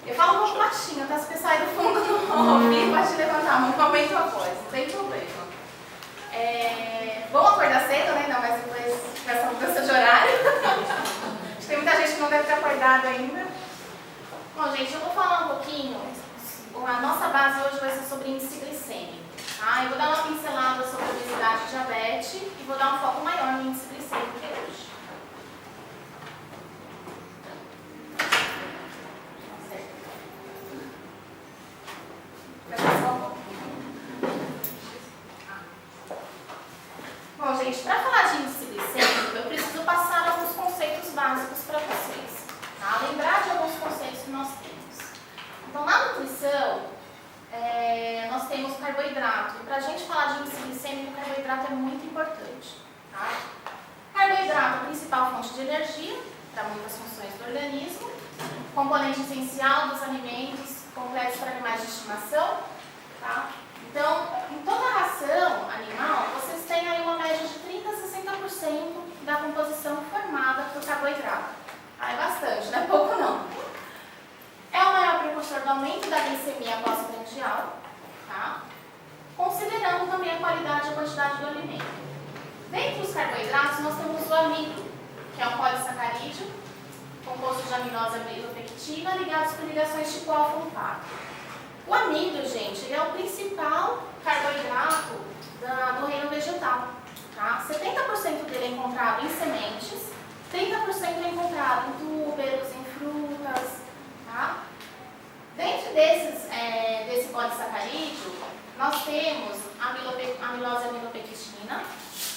Eu falo um pouco baixinho, tá? Se você sair do fundo do ouvir, pode levantar a mão, aumenta a voz, não tem problema. Vamos acordar cedo, né? Não, mas depois com essa mudança de horário. Acho que tem muita gente que não deve ter acordado ainda. Bom, gente, eu vou falar um pouquinho. A nossa base hoje vai ser sobre índice glicêmico. Tá? Eu vou dar uma pincelada sobre obesidade e diabetes e vou dar um foco maior no índice glicêmico que é hoje. Bom, gente, para falar de índice glicêmico, eu preciso passar alguns conceitos básicos para vocês. Tá? Lembrar de alguns conceitos que nós temos. Então, na nutrição, nós temos carboidrato. E para a gente falar de índice glicêmico, o carboidrato é muito importante. Tá? Carboidrato é a principal fonte de energia para muitas funções do organismo, componente essencial dos alimentos completos para animais de estimação. Tá? Então, em toda a ração animal, vocês têm aí uma média de 30% a 60% da composição formada por carboidrato. É bastante, não é pouco não. É o maior precursor do aumento da glicemia pós-prandial, tá? Considerando também a qualidade e a quantidade do alimento. Dentre os carboidratos, nós temos o amido, que é um polissacarídeo, composto de aminosa amilopectina, ligados por ligações tipo alfa-1-pato. O amido, gente, ele é o principal carboidrato do reino vegetal. Tá? 70% dele é encontrado em sementes, 30% é encontrado em tubérculos, em frutas. Tá? Dentro desse polissacarídeo, nós temos a amilose amilopectina,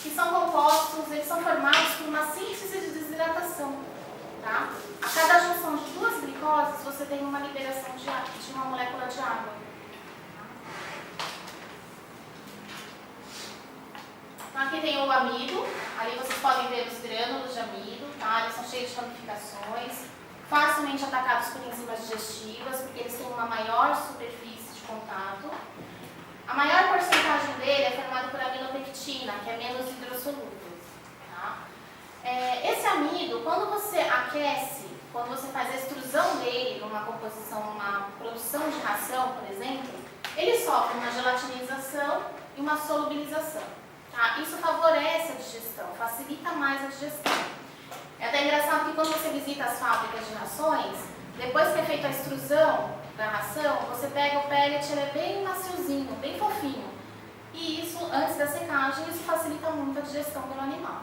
que são compostos, eles são formados por uma síntese de desidratação. Tá? A cada junção de duas glicoses, você tem uma liberação de uma molécula de água. Então, aqui tem o amido, ali vocês podem ver os grânulos de amido, tá? Eles são cheios de ramificações, facilmente atacados por enzimas digestivas, porque eles têm uma maior superfície de contato. A maior porcentagem dele é formada por amilopectina, que é menos hidrossolúvel. Tá? Esse amido, quando você aquece, quando você faz a extrusão dele numa composição, uma produção de ração, por exemplo, ele sofre uma gelatinização e uma solubilização. Tá? Isso favorece a digestão, facilita mais a digestão. É até engraçado que quando você visita as fábricas de rações, depois que é feita a extrusão da ração, você pega o pellet, ele é bem maciozinho, bem fofinho. E isso, antes da secagem, isso facilita muito a digestão pelo animal.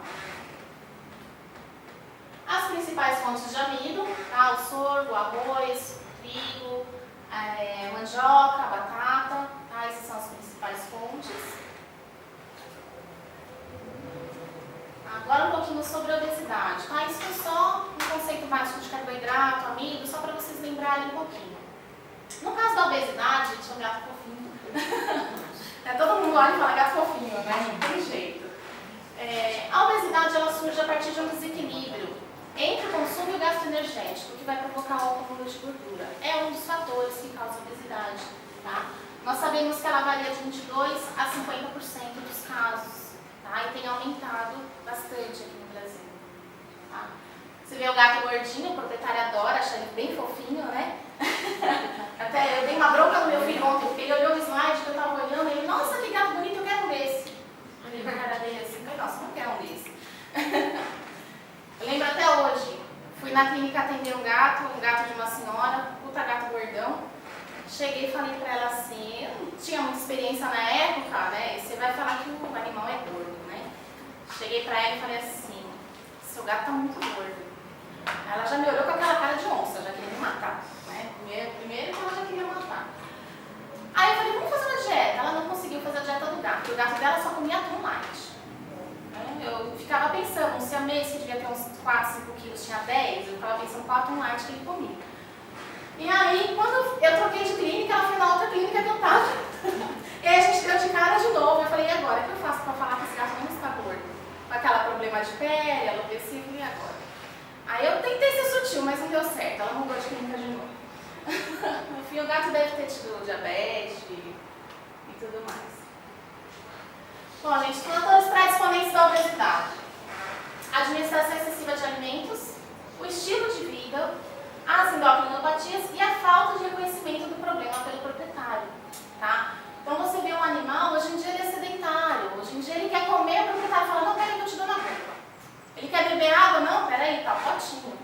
As principais fontes de amido, tá? O sorgo, o arroz, o trigo, mandioca, a batata, tá? Essas são as principais fontes. Agora um pouquinho sobre a obesidade, tá? Isso é só um conceito básico de carboidrato, amido, só para vocês lembrarem um pouquinho. No caso da obesidade, gente, é um gato fofinho. Todo mundo olha e fala gato fofinho, né? Não tem jeito. A obesidade, ela surge a partir de um desequilíbrio entre o consumo e o gasto energético, que vai provocar o acúmulo de gordura. É um dos fatores que causa a obesidade, tá? Nós sabemos que ela varia de 22% a 50% dos casos. Tá? E tem aumentado bastante aqui no Brasil. Tá? Você vê o gato gordinho, o proprietário adora, acha ele bem fofinho, né? Até eu dei uma bronca no meu filho ontem, porque ele olhou o slide que eu estava olhando e ele, nossa, que gato bonito, eu quero um desse. Eu olhei pra cara dele assim, nossa, não quero um desse. Eu lembro até hoje, fui na clínica atender um gato de uma senhora, puta gato gordão. Cheguei e falei pra ela assim, eu não tinha muita experiência na época, né? E você vai falar que o animal é gordo, né? Cheguei pra ela e falei assim, seu gato tá muito gordo. Ela já me olhou com aquela cara de onça, já queria me matar, né? Primeiro que ela já queria matar. Aí eu falei, vamos fazer uma dieta. Ela não conseguiu fazer a dieta do gato, porque o gato dela só comia atum light. Eu ficava pensando, se a mês que devia ter uns 4, 5 quilos tinha 10, eu ficava pensando qual atum light que ele comia. E aí, quando eu troquei de clínica, ela foi na outra clínica que eu tava. E aí a gente deu de cara de novo. Eu falei, e agora? O que eu faço pra falar que esse gato não está gordo? Com aquela problema de pele, alopecia, e agora? Aí eu tentei ser sutil, mas não deu certo. Ela mudou de clínica de novo. No fim, o gato deve ter tido diabetes e tudo mais. Bom, gente, fatores predisponentes da obesidade. A administração excessiva de alimentos, o estilo de vida, as endocrinopatias e a falta de reconhecimento do problema pelo proprietário. Tá? Então você vê um animal, hoje em dia ele é sedentário, hoje em dia ele quer comer, o proprietário fala, não, peraí que eu te dou na boca. Ele quer beber água? Não, peraí, tá potinho.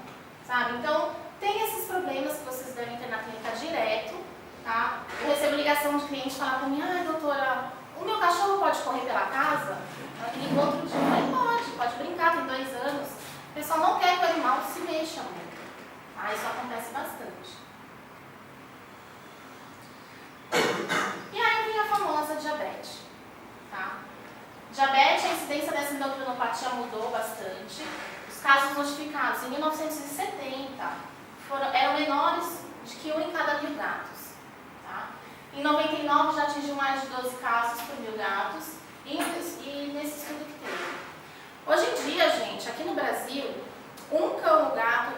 Sabe? Então, tem esses problemas que vocês devem ter na clínica direto. Tá? Eu recebo ligação de cliente falar para mim, ai doutora, o meu cachorro pode correr pela casa? Eu ligo outro dia, pode brincar, tem 2 anos. O pessoal não quer que o animal se mexa muito. Tá? Isso acontece bastante. E aí vem a famosa diabetes. Tá? Diabetes, a incidência dessa endocrinopatia mudou bastante. Os casos notificados em 1970 eram menores de que 1 em cada 1.000 gatos. Tá? Em 99 já atingiu mais de 12 casos por 1.000 gatos. E nesse estudo que teve. Hoje em dia, gente, aqui no Brasil, um cão ou gato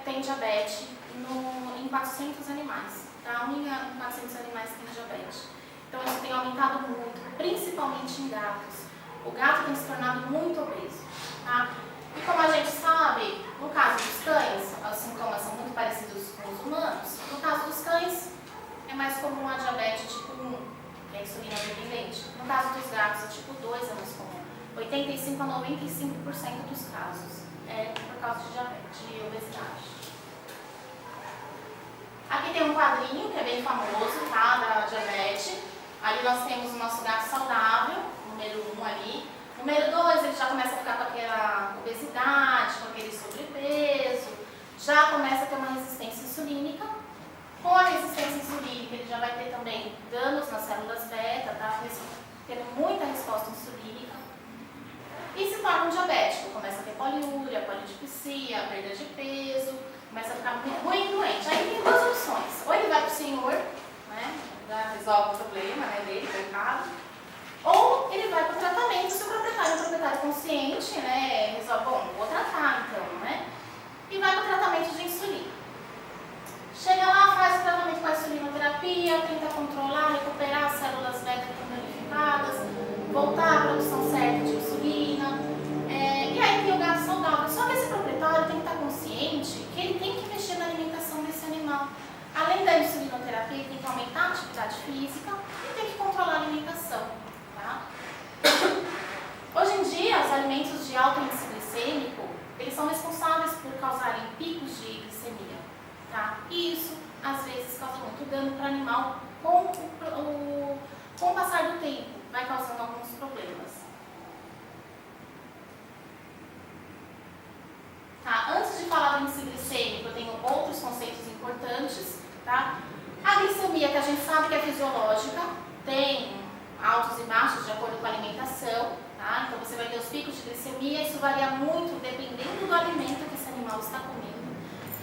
tem diabetes em 400 animais. Tá? 1 em 400 animais tem diabetes. Então isso tem aumentado muito, principalmente em gatos. O gato tem se tornado muito obeso. Tá? E como a gente sabe, no caso dos cães, os sintomas são muito parecidos com os humanos. No caso dos cães, é mais comum a diabetes tipo 1, que é a insulina dependente. No caso dos gatos, a tipo 2 é mais comum. 85 a 95% dos casos é por causa de diabetes, de obesidade. Aqui tem um quadrinho que é bem famoso, tá, da diabetes. Ali nós temos o nosso gato saudável, número 1 ali. Número 2, ele já começa a ficar com aquela obesidade, com aquele sobrepeso, já começa a ter uma resistência insulínica. Com a resistência insulínica, ele já vai ter também danos nas células beta, tá? Tendo muita resposta insulínica. E se torna um diabético, começa a ter poliúria, polidipsia, perda de peso, começa a ficar muito doente. Aí tem 2 opções, ou ele vai para o senhor, né? Já resolve o problema, né, dele, coitado. Ou ele vai para o tratamento, se o proprietário é um proprietário consciente, né, resolve, bom, vou tratar então, né, e vai para o tratamento de insulina. Chega lá, faz o tratamento com a insulinoterapia, tenta controlar, recuperar as células beta danificadas, voltar à produção certa de insulina, e aí tem o gato saudável. Só que esse proprietário tem que estar consciente que ele tem que mexer na alimentação desse animal. Além da insulinoterapia, ele tem que aumentar a atividade física e tem que controlar a alimentação. Tá? Hoje em dia, os alimentos de alto índice glicêmico, eles são responsáveis por causarem picos de glicemia. Tá? E isso, às vezes, causa muito dano para o animal com o passar do tempo, vai causando alguns problemas. Tá? Antes de falar do índice glicêmico, eu tenho outros conceitos importantes. Tá? A glicemia, que a gente sabe que é fisiológica, tem altos e baixos de acordo com a alimentação. Tá? Então você vai ter os picos de glicemia, isso varia muito dependendo do alimento que esse animal está comendo.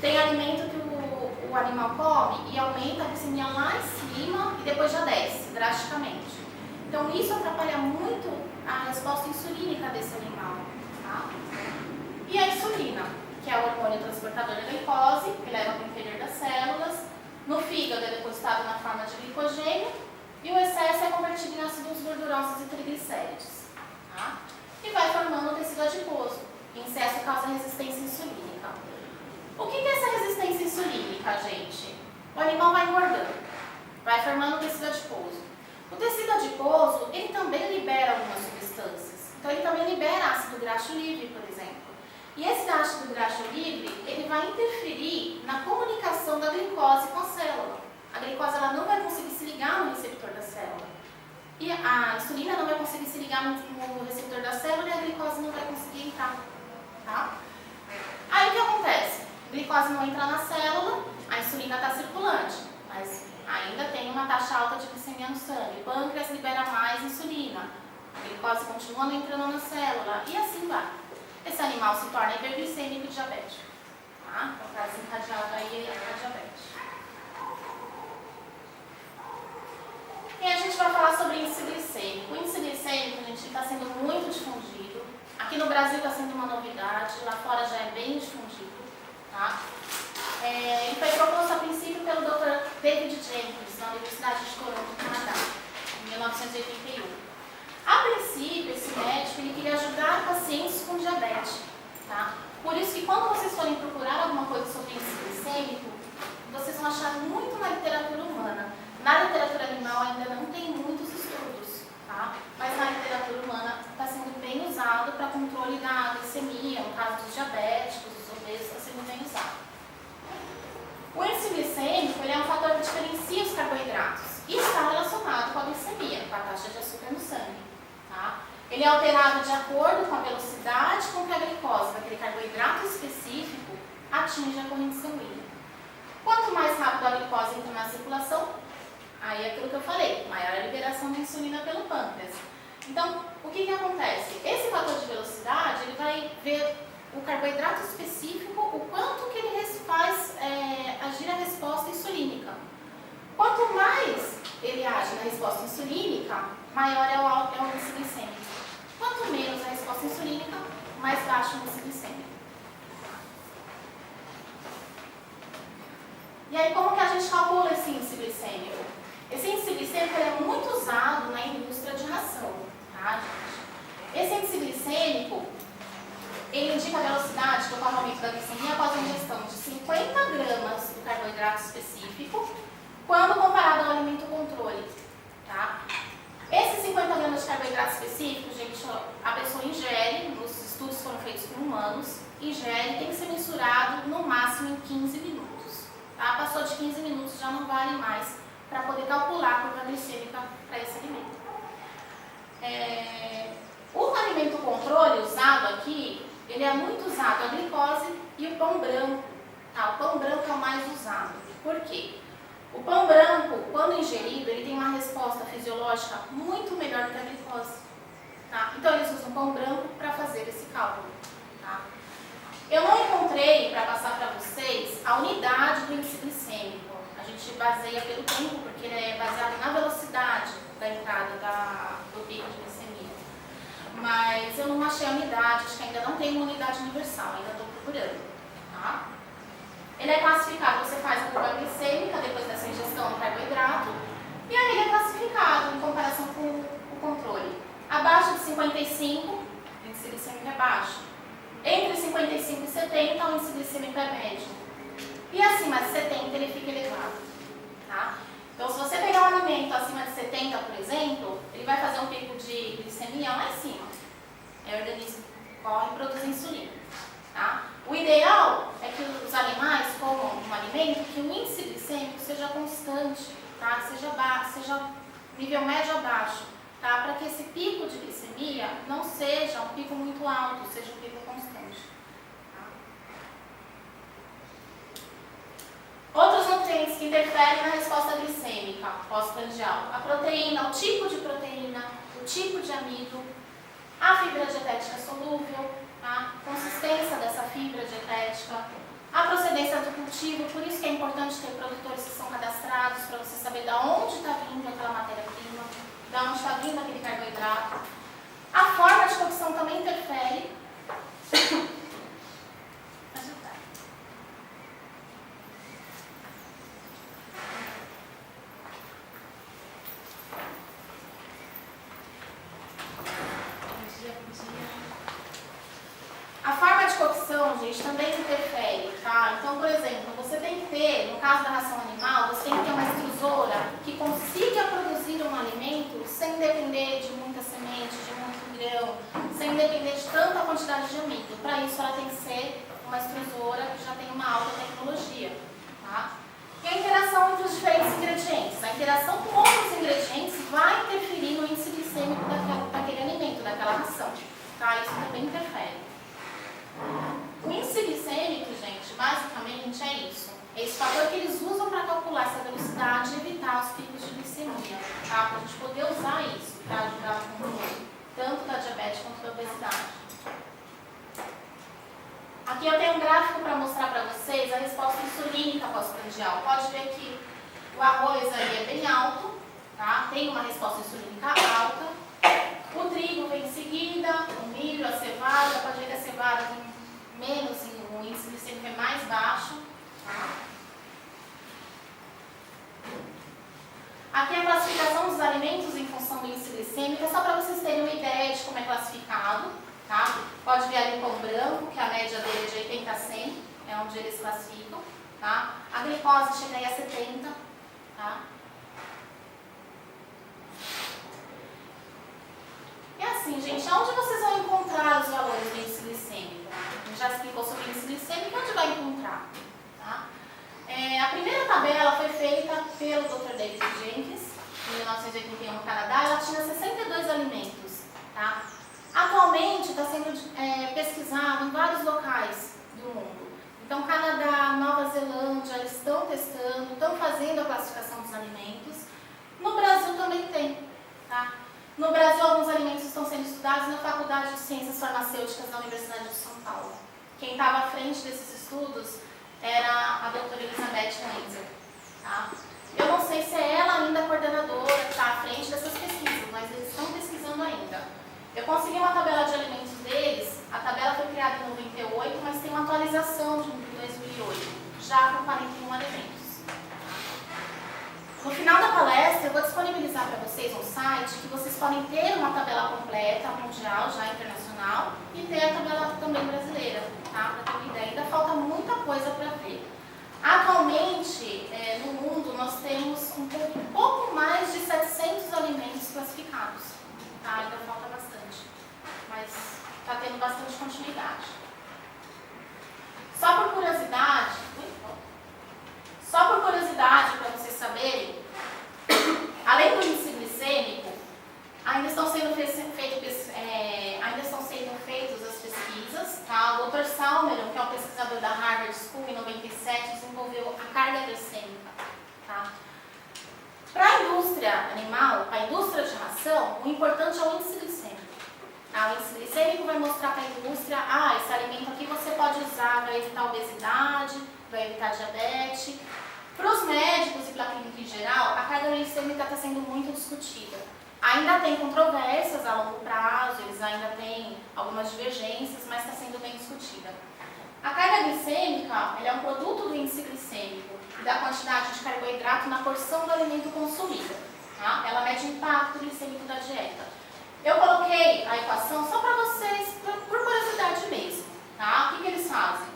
Tem alimento que o animal come e aumenta a glicemia lá em cima e depois já desce drasticamente. Então isso atrapalha muito a resposta insulínica desse animal. Tá? E a insulina, que é o hormônio transportador da glicose, que leva para o interior das células. No fígado é depositado na forma de glicogênio e o excesso é convertido em ácidos gordurosos e triglicéridos. Tá? E vai formando o tecido adiposo. Em excesso causa resistência insulínica. O que é essa resistência insulínica, gente? O animal vai engordando, vai formando o tecido adiposo. O tecido adiposo, ele também libera algumas substâncias. Então ele também libera ácido graxo livre, por exemplo. E esse ácido graxo livre, ele vai interferir na comunicação da glicose com a célula. A glicose ela não vai conseguir se ligar no receptor da célula. E a insulina não vai conseguir se ligar no receptor da célula e a glicose não vai conseguir entrar. Tá? Aí o que acontece? A glicose não entra na célula, a insulina está circulante, mas ainda tem uma taxa alta de glicemia no sangue. O pâncreas libera mais insulina, a glicose continua não entrando na célula e assim vai. Esse animal se torna hiperglicêmico e diabético. Tá? Então está desencadeado aí a diabetes. E a gente vai falar sobre índice glicêmico. O índice glicêmico, gente, está sendo muito difundido. Aqui no Brasil está sendo uma novidade, lá fora já é bem difundido. Tá? Ele foi proposto a princípio pelo Dr. David Jenkins, na Universidade de Toronto, no Canadá, em 1981. A princípio, esse médico ele queria ajudar pacientes com diabetes. Tá? Por isso que quando vocês forem procurar alguma coisa sobre índice glicêmico, glicêmico, vocês vão achar muito na literatura humana. Na literatura animal ainda não tem muitos estudos, tá? Mas na literatura humana está sendo bem usado para controle da glicemia, no caso dos diabéticos, dos obesos, está sendo bem usado. O índice glicêmico ele é um fator que diferencia os carboidratos e está relacionado com a glicemia, com a taxa de açúcar no sangue. Tá? Ele é alterado de acordo com a velocidade com que a glicose daquele carboidrato específico atinge a corrente sanguínea. Quanto mais rápido a glicose entra na circulação, aí é aquilo que eu falei, maior a liberação de insulina pelo pâncreas. Então, o que acontece? Esse fator de velocidade, ele vai ver o carboidrato específico, o quanto que ele faz agir a resposta insulínica. Quanto mais ele age na resposta insulínica, maior é o índice glicêmico. Quanto menos a resposta insulínica, mais baixo o índice glicêmico. E aí, como que a gente calcula esse índice glicêmico? Esse índice glicêmico é muito usado na indústria de ração, tá, gente? Esse índice glicêmico, ele indica a velocidade do aumento da glicemia após a ingestão de 50 gramas do carboidrato específico, quando comparado ao alimento controle, tá? Esses 50 gramas de carboidrato específico, gente, a pessoa ingere, os estudos foram feitos com humanos, ingere, tem que ser mensurado no máximo em 15 minutos. Tá? Passou de 15 minutos já não vale mais para poder calcular a curva glicêmica para esse alimento. O alimento controle usado aqui, ele é muito usado a glicose e o pão branco. Tá? O pão branco é o mais usado. Por quê? O pão branco, quando ingerido, ele tem uma resposta fisiológica muito melhor do que a glicose. Tá? Então, eles usam pão branco para fazer esse cálculo. Tá? Eu não encontrei, para passar para vocês, a unidade do índice glicêmico. A gente baseia pelo tempo, porque ele é baseado na velocidade da entrada do pico de glicemia. Mas eu não achei a unidade, acho que ainda não tem uma unidade universal, ainda estou procurando. Tá? Ele é classificado, você faz a curva glicêmica depois dessa ingestão do carboidrato, e aí ele é classificado em comparação com o controle. Abaixo de 55, o índice glicêmico é baixo. Entre 55 e 70, o índice glicêmico é médio. E acima de 70, ele fica elevado. Tá? Então, se você pegar um alimento acima de 70, por exemplo, ele vai fazer um pico de glicemia lá em cima. O organismo corre e produz insulina. Tá? O ideal é que os animais comam um alimento que o índice glicêmico seja constante, tá? Seja nível médio a baixo, tá? Para que esse pico de glicemia não seja um pico muito alto, seja um pico constante. Tá? Outros nutrientes que interferem na resposta glicêmica pós-prandial: a proteína, o tipo de proteína, o tipo de amido, a fibra dietética solúvel, a consistência dessa fibra dietética, a procedência do cultivo, por isso que é importante ter produtores que são cadastrados para você saber de onde está vindo aquela matéria-prima, de onde está vindo aquele carboidrato. A forma de cocção também interfere. A forma de cocção, gente, também interfere, tá? Então, por exemplo, você tem que ter, no caso da ração animal, você tem que ter uma extrusora que consiga produzir um alimento sem depender de muita semente, de muito grão, sem depender de tanta quantidade de amido. Para isso, ela tem que ser uma extrusora que já tem uma alta tecnologia, tá? E a interação entre os diferentes ingredientes. A interação com outros ingredientes vai interferir no índice glicêmico daquele alimento, daquela ração, tá? Isso também interfere. O índice glicêmico, gente, basicamente é isso. É esse fator que eles usam para calcular essa velocidade e evitar os picos de glicemia, tá? Para a gente poder usar isso para ajudar no controle, tanto da diabetes quanto da obesidade. Aqui eu tenho um gráfico para mostrar para vocês a resposta insulínica pós-prandial. Pode ver que o arroz aí é bem alto, tá? Tem uma resposta insulínica alta. O trigo vem em seguida, o milho, a cevada. Pode ver que a cevada tem menos, o índice glicêmico é mais baixo. Tá? Aqui a classificação dos alimentos em função do índice glicêmico, é só para vocês terem uma ideia de como é classificado. Tá? Pode ver ali o pão branco, que a média dele é de 80 a 100, é onde eles classificam. tá? A glicose chega aí a 70, tá? E assim, gente, onde vocês vão encontrar os valores do índice glicêmico? A gente já explicou sobre o índice glicêmico, onde vai encontrar? Tá? A primeira tabela foi feita pelo Dr. David Jenkins, em 1981 no Canadá. Ela tinha 62 alimentos. Tá? Atualmente está sendo pesquisado em vários locais do mundo. Então, Canadá, Nova Zelândia, eles estão testando, estão fazendo a classificação dos alimentos. No Brasil também tem. Tá? No Brasil, alguns alimentos estão sendo estudados na Faculdade de Ciências Farmacêuticas da Universidade de São Paulo. Quem estava à frente desses estudos era a doutora Elizabeth Lenzer. Tá? Eu não sei se é ela ainda a coordenadora que está à frente dessas pesquisas, mas eles estão pesquisando ainda. Eu consegui uma tabela de alimentos deles, a tabela foi criada em 98, mas tem uma atualização de 2008, já com 41 alimentos. No final da palestra, eu vou disponibilizar para vocês um site que vocês podem ter uma tabela completa, mundial, já internacional, e ter a tabela também brasileira, tá? Para ter uma ideia. Ainda falta muita coisa para ver. Atualmente, no mundo, nós temos um pouco mais de 700 alimentos classificados. Tá? Ainda falta bastante, mas está tendo bastante continuidade. Só por curiosidade, para vocês saberem, além do índice glicêmico, ainda estão sendo feitas as pesquisas. Tá? O Dr. Salmeron, que é um pesquisador da Harvard School, em 97, desenvolveu a carga glicêmica. Tá? Para a indústria animal, para a indústria de ração, o importante é o índice glicêmico. Tá? O índice glicêmico vai mostrar para a indústria, esse alimento aqui você pode usar, vai evitar obesidade, vai evitar diabetes. Para os médicos e para a clínica em geral, a carga glicêmica está sendo muito discutida. Ainda tem controvérsias a longo prazo, eles ainda têm algumas divergências, mas está sendo bem discutida. A carga glicêmica é um produto do índice glicêmico e da quantidade de carboidrato na porção do alimento consumido. Tá? Ela mede o impacto glicêmico da dieta. Eu coloquei a equação só para vocês, por curiosidade mesmo. Tá? O que eles fazem?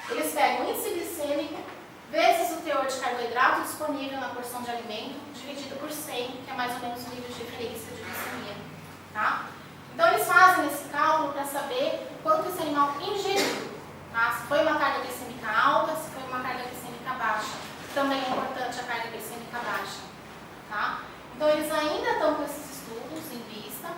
Eles pegam o índice glicêmico vezes o teor de carboidrato disponível na porção de alimento, dividido por 100, que é mais ou menos o nível de referência de glicemia. Tá? Então, eles fazem esse cálculo para saber quanto esse animal ingeriu. Tá? Se foi uma carga glicêmica alta, se foi uma carga glicêmica baixa. Também é importante a carga glicêmica baixa. Tá? Então, eles ainda estão com esses estudos em vista.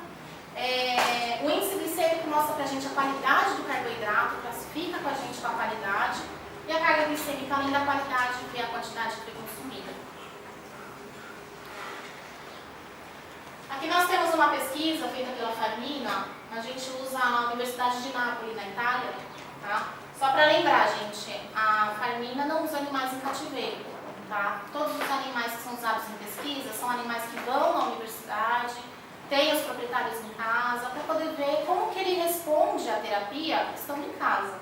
O índice glicêmico mostra para a gente a qualidade do carboidrato, classifica com a gente com a qualidade. E a carga glicêmica, além da qualidade, vê a quantidade que foi consumida. Aqui nós temos uma pesquisa feita pela Farmina. A gente usa a Universidade de Nápoles, na Itália. Tá? Só para lembrar, gente, a Farmina não usa animais em cativeiro. Tá? Todos os animais que são usados em pesquisa são animais que vão na universidade, têm os proprietários em casa, para poder ver como que ele responde à terapia estando em casa.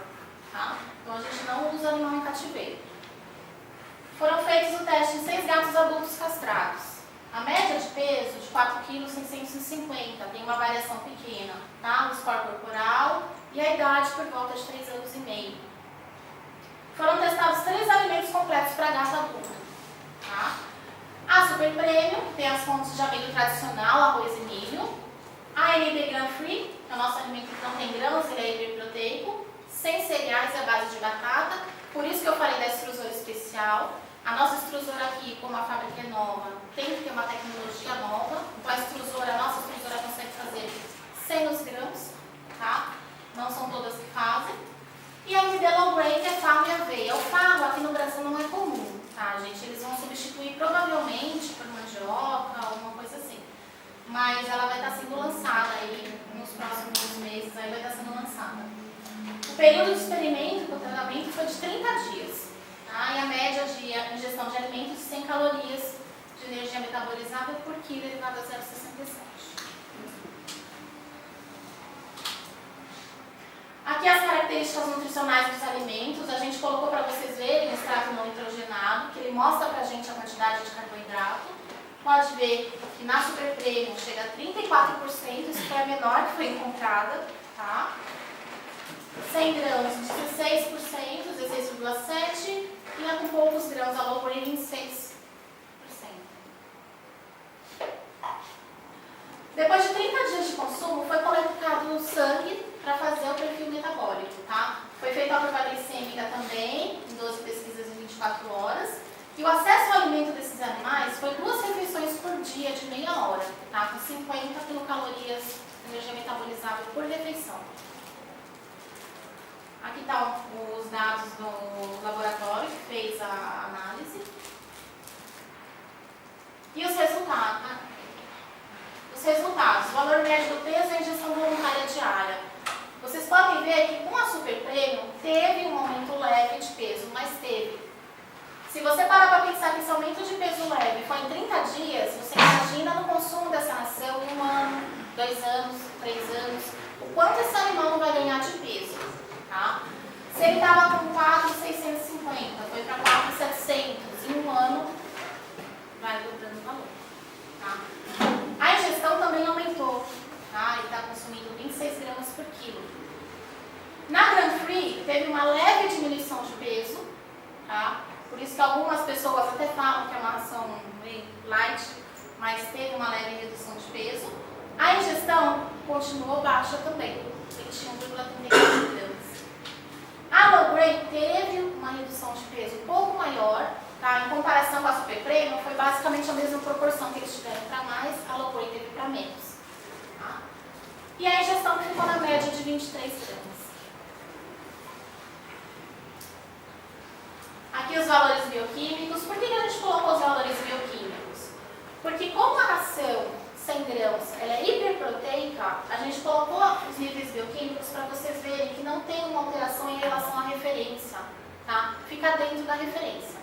Tá? Então a gente não usa animal em cativeiro. Foram feitos o teste em 6 gatos adultos castrados. A média de peso de 4,650 kg, tem uma variação pequena, tá? O score corporal e a idade por volta de 3 anos e meio. Foram testados 3 alimentos completos para gato adulto. Tá? A Super Premium, que tem as fontes de amido tradicional, arroz e milho. A NB Gram Free, que é o nosso alimento que não tem grãos, ele é hiperproteico, sem cereais e à base de batata. Por isso que eu falei da extrusora especial. A nossa extrusora aqui, como a fábrica é nova, tem que ter uma tecnologia nova. Então a nossa extrusora consegue fazer sem os grãos, tá? Não são todas que fazem. E a NB Low Grain, que é farro e aveia. O farro aqui no Brasil não é comum, tá, gente? Eles vão substituir provavelmente por mandioca, alguma coisa assim. Mas ela vai estar sendo lançada aí nos próximos meses, aí vai estar sendo lançada. O período de experimento com o tratamento foi de 30 dias. Tá? E a média de ingestão de alimentos sem calorias de energia metabolizável por quilo elevado a 0,67. Aqui as características nutricionais dos alimentos. A gente colocou para vocês verem o extrato não nitrogenado, que ele mostra para a gente a quantidade de carboidrato. Pode ver que na Super Premium chega a 34%, isso foi a menor que foi encontrada. Tá? 100 gramas, 16%, 16,7%. E a com poucos grãos, a low grade em 6%. Depois de 30 dias de consumo, foi coletado sangue para fazer o perfil metabólico, tá? Foi feita a prova glicêmica também, em 12 pesquisas em 24 horas. E o acesso ao alimento desses animais foi 2 refeições por dia de meia hora, tá? Com 50 quilocalorias de energia metabolizável por refeição. Aqui estão os dados do laboratório que fez a análise. E os resultados. O valor médio do peso e a ingestão voluntária diária. Vocês podem ver que com a Super Premium teve um aumento leve de peso, mas teve. Se você parar para pensar que esse aumento de peso leve foi em 30 dias, você imagina no consumo dessa ração em 1 ano, 2 anos, 3 anos, o quanto esse animal não vai ganhar de peso, tá? Se ele estava com 4,650, foi para 4,700, em 1 ano, vai dobrando o valor, tá? A ingestão também aumentou, tá? Ele está consumindo 26 gramas por quilo. Na Grand Free, teve uma leve diminuição de peso, tá? Por isso que algumas pessoas até falam que é uma ração bem light, mas teve uma leve redução de peso. A ingestão continuou baixa também, 21,34 gramas. A Low Grade teve uma redução de peso um pouco maior, tá? Em comparação com a Super Premium, foi basicamente a mesma proporção que eles tiveram para mais, a Low Grade teve para menos. Tá? E a ingestão ficou na média de 23 gramas. Aqui os valores bioquímicos. Por que a gente colocou os valores bioquímicos? Porque como a ração 100 grãos ela é hiperproteica, a gente colocou os níveis bioquímicos para vocês verem que não tem uma alteração em relação à referência. Tá? Fica dentro da referência.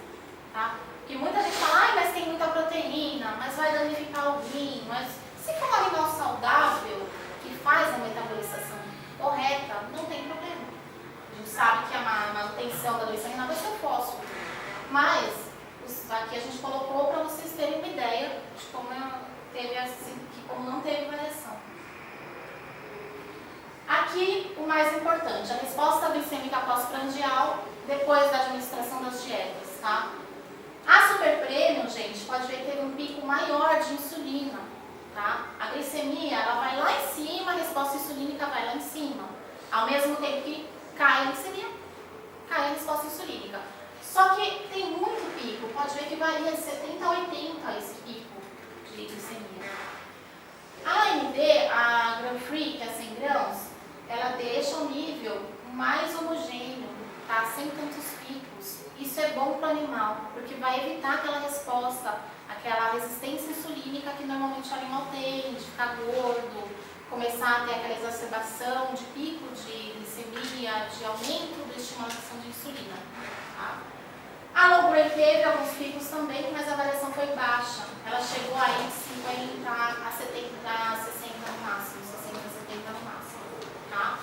Tá? Porque muita gente fala, mas tem muita proteína, mas vai danificar o rim. Mas se for um animal saudável, que faz a metabolização correta, não tem problema. A gente sabe que a manutenção da doença renal vai ser o fósforo. Mas aqui a gente colocou para vocês terem uma ideia de como não teve variação. Aqui o mais importante, a resposta glicêmica pós-prandial depois da administração das dietas. Tá? A Super Premium, gente, pode ver que teve um pico maior de insulina. Tá? A glicemia ela vai lá em cima, a resposta insulínica vai lá em cima. Ao mesmo tempo que cai a glicemia, cai a resposta insulínica. Só que tem muito pico, pode ver que varia de 70 a 80 esse pico de glicemia. A AMD, a Grand Free, que é 100 grãos, ela deixa o nível mais homogêneo, tá? Sem tantos picos. Isso é bom para o animal, porque vai evitar aquela resposta, aquela resistência insulínica que normalmente o animal tem, de ficar gordo, começar a ter aquela exacerbação de pico de glicemia, de aumento da estimulação de insulina. Tá? A Low Grade teve alguns picos também, mas a variação foi baixa. Ela chegou aí de 50 a 70 a 60 no máximo, 60 a 70 no máximo. Tá?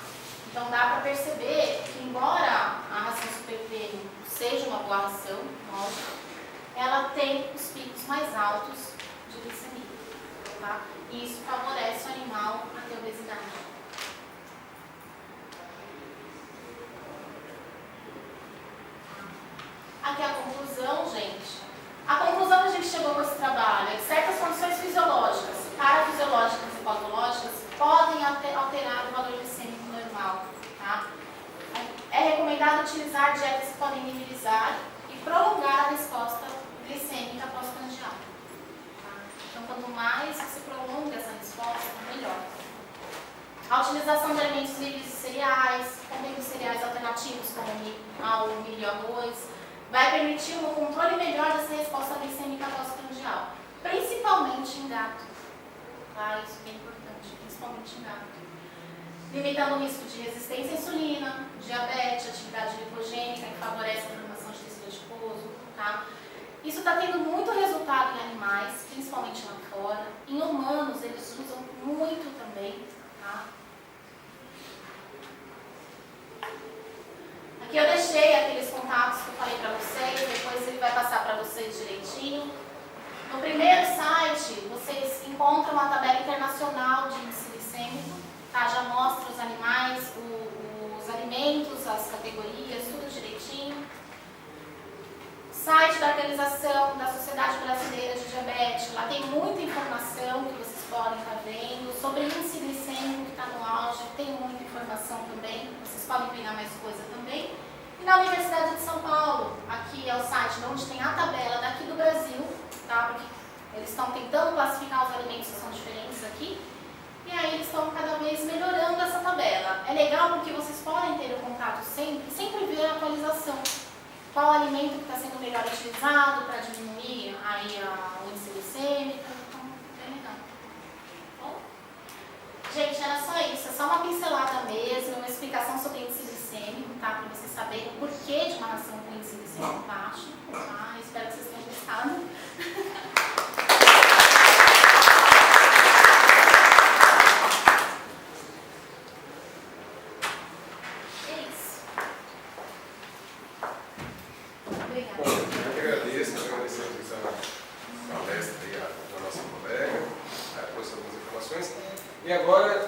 Então dá para perceber que, embora a ração Super Premium seja uma boa ração, lógico, ela tem os picos mais altos de glicemia. Tá? E isso favorece o animal a ter obesidade. Aqui a conclusão, gente. A conclusão que a gente chegou com esse trabalho é que certas condições fisiológicas, parafisiológicas e patológicas, podem alterar o valor glicêmico normal. Tá? É recomendado utilizar dietas que podem minimizar e prolongar a resposta glicêmica pós-prandial. Tá? Então, quanto mais você prolonga essa resposta, melhor. A utilização de alimentos livres de cereais, contendo cereais alternativos como o milho e arroz, vai permitir um controle melhor dessa resposta glicêmica pós-prandial, principalmente em gato. Tá? Isso é bem importante, principalmente em gato. Limitando o risco de resistência à insulina, diabetes, atividade lipogênica, que favorece a formação de tecido adiposo. Tá? Isso está tendo muito resultado em animais, principalmente lá fora. Em humanos, eles usam muito também. Tá? Aqui eu deixei aqueles contatos que eu falei para vocês, depois ele vai passar para vocês direitinho. No primeiro site, vocês encontram uma tabela internacional de índice glicêmico, tá? Já mostra os animais, os alimentos, as categorias, tudo direitinho. da Organização da Sociedade Brasileira de Diabetes, lá tem muita informação que vocês podem estar vendo, sobre índice glicêmico que está no auge, tem muita informação também, vocês podem pegar mais coisa também. E na Universidade de São Paulo, aqui é o site onde tem a tabela daqui do Brasil, tá? Porque eles estão tentando classificar os alimentos que são diferentes aqui, e aí eles estão cada vez melhorando essa tabela. É legal porque vocês podem ter o contato sempre ver a atualização. Qual alimento que está sendo melhor utilizado para diminuir aí o índice glicêmico, então bem legal. Bom, gente, era só isso, é só uma pincelada mesmo, uma explicação sobre índice glicêmico, tá? Para vocês saberem o porquê de uma ração com índice glicêmico baixo, tá? Espero que vocês tenham gostado. E agora,